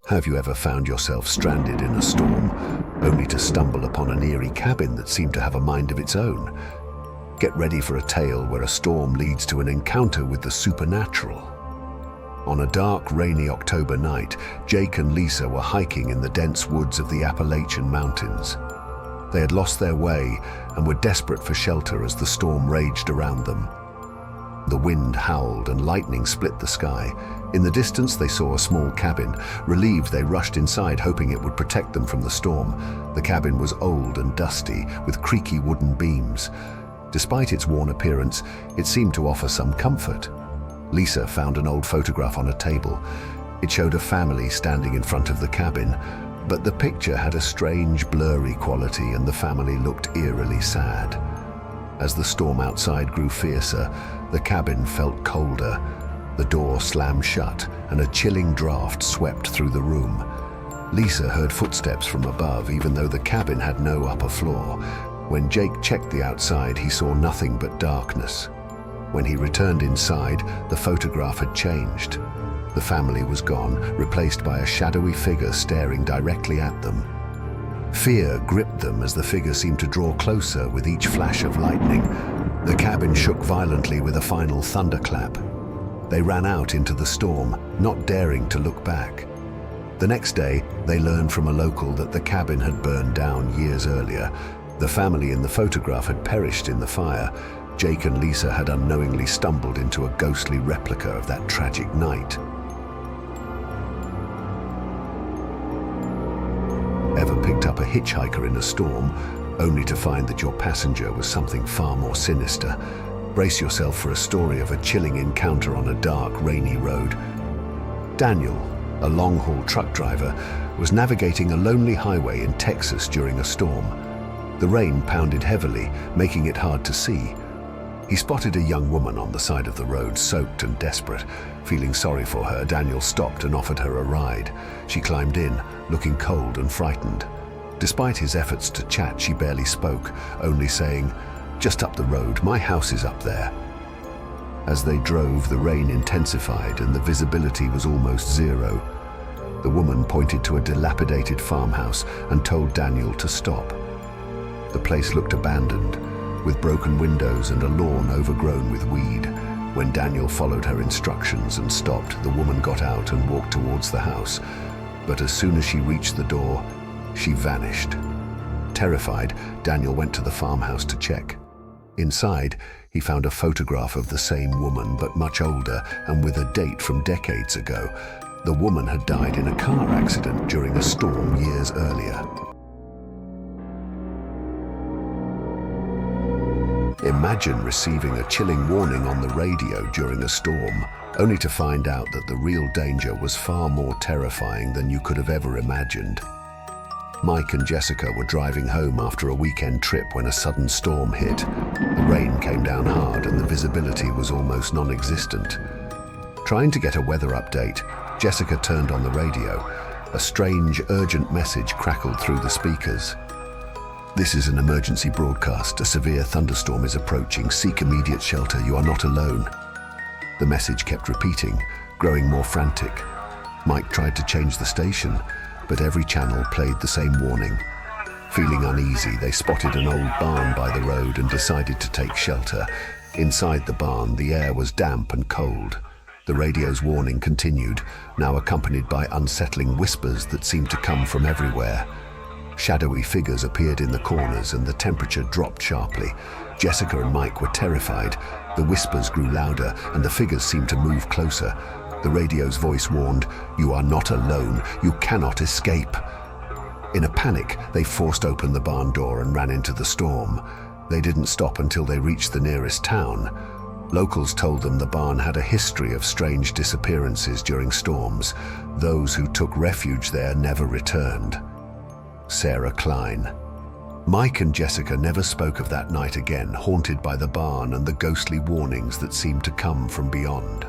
Have you ever found yourself stranded in a storm, only to stumble upon an eerie cabin that seemed to have a mind of its own? Get ready for a tale where a storm leads to an encounter with the supernatural. On a dark, rainy October night, Jake and Lisa were hiking in the dense woods of the Appalachian Mountains. They had lost their way and were desperate for shelter as the storm raged around them. The wind howled and lightning split the sky. In the distance, they saw a small cabin. Relieved, they rushed inside, hoping it would protect them from the storm. The cabin was old and dusty, with creaky wooden beams. Despite its worn appearance, it seemed to offer some comfort. Lisa found an old photograph on a table. It showed a family standing in front of the cabin, but the picture had a strange, blurry quality and the family looked eerily sad. As the storm outside grew fiercer, the cabin felt colder. The door slammed shut and a chilling draft swept through the room. Lisa heard footsteps from above, even though the cabin had no upper floor. When Jake checked the outside, he saw nothing but darkness. When he returned inside, the photograph had changed. The family was gone, replaced by a shadowy figure staring directly at them. Fear gripped them as the figure seemed to draw closer with each flash of lightning. The cabin shook violently with a final thunderclap. They ran out into the storm, not daring to look back. The next day, they learned from a local that the cabin had burned down years earlier. The family in the photograph had perished in the fire. Jake and Lisa had unknowingly stumbled into a ghostly replica of that tragic night. Ever picked up a hitchhiker in a storm, only to find that your passenger was something far more sinister? Brace yourself for a story of a chilling encounter on a dark, rainy road. Daniel, a long-haul truck driver, was navigating a lonely highway in Texas during a storm. The rain pounded heavily, making it hard to see. He spotted a young woman on the side of the road, soaked and desperate. Feeling sorry for her, Daniel stopped and offered her a ride. She climbed in, looking cold and frightened. Despite his efforts to chat, she barely spoke, only saying, "Just up the road, my house is up there." As they drove, the rain intensified and the visibility was almost zero. The woman pointed to a dilapidated farmhouse and told Daniel to stop. The place looked abandoned, with broken windows and a lawn overgrown with weed. When Daniel followed her instructions and stopped, the woman got out and walked towards the house. But as soon as she reached the door, she vanished. Terrified, Daniel went to the farmhouse to check. Inside, he found a photograph of the same woman, but much older and with a date from decades ago. The woman had died in a car accident during a storm years earlier. Imagine receiving a chilling warning on the radio during a storm, only to find out that the real danger was far more terrifying than you could have ever imagined. Mike and Jessica were driving home after a weekend trip when a sudden storm hit. The rain came down hard and the visibility was almost non-existent. Trying to get a weather update, Jessica turned on the radio. A strange, urgent message crackled through the speakers. "This is an emergency broadcast. A severe thunderstorm is approaching. Seek immediate shelter. You are not alone." The message kept repeating, growing more frantic. Mike tried to change the station, but every channel played the same warning. Feeling uneasy, they spotted an old barn by the road and decided to take shelter. Inside the barn, the air was damp and cold. The radio's warning continued, now accompanied by unsettling whispers that seemed to come from everywhere. Shadowy figures appeared in the corners and the temperature dropped sharply. Jessica and Mike were terrified. The whispers grew louder and the figures seemed to move closer. The radio's voice warned, "You are not alone. You cannot escape." In a panic, they forced open the barn door and ran into the storm. They didn't stop until they reached the nearest town. Locals told them the barn had a history of strange disappearances during storms. Those who took refuge there never returned. Sarah Klein. Mike and Jessica never spoke of that night again, haunted by the barn and the ghostly warnings that seemed to come from beyond.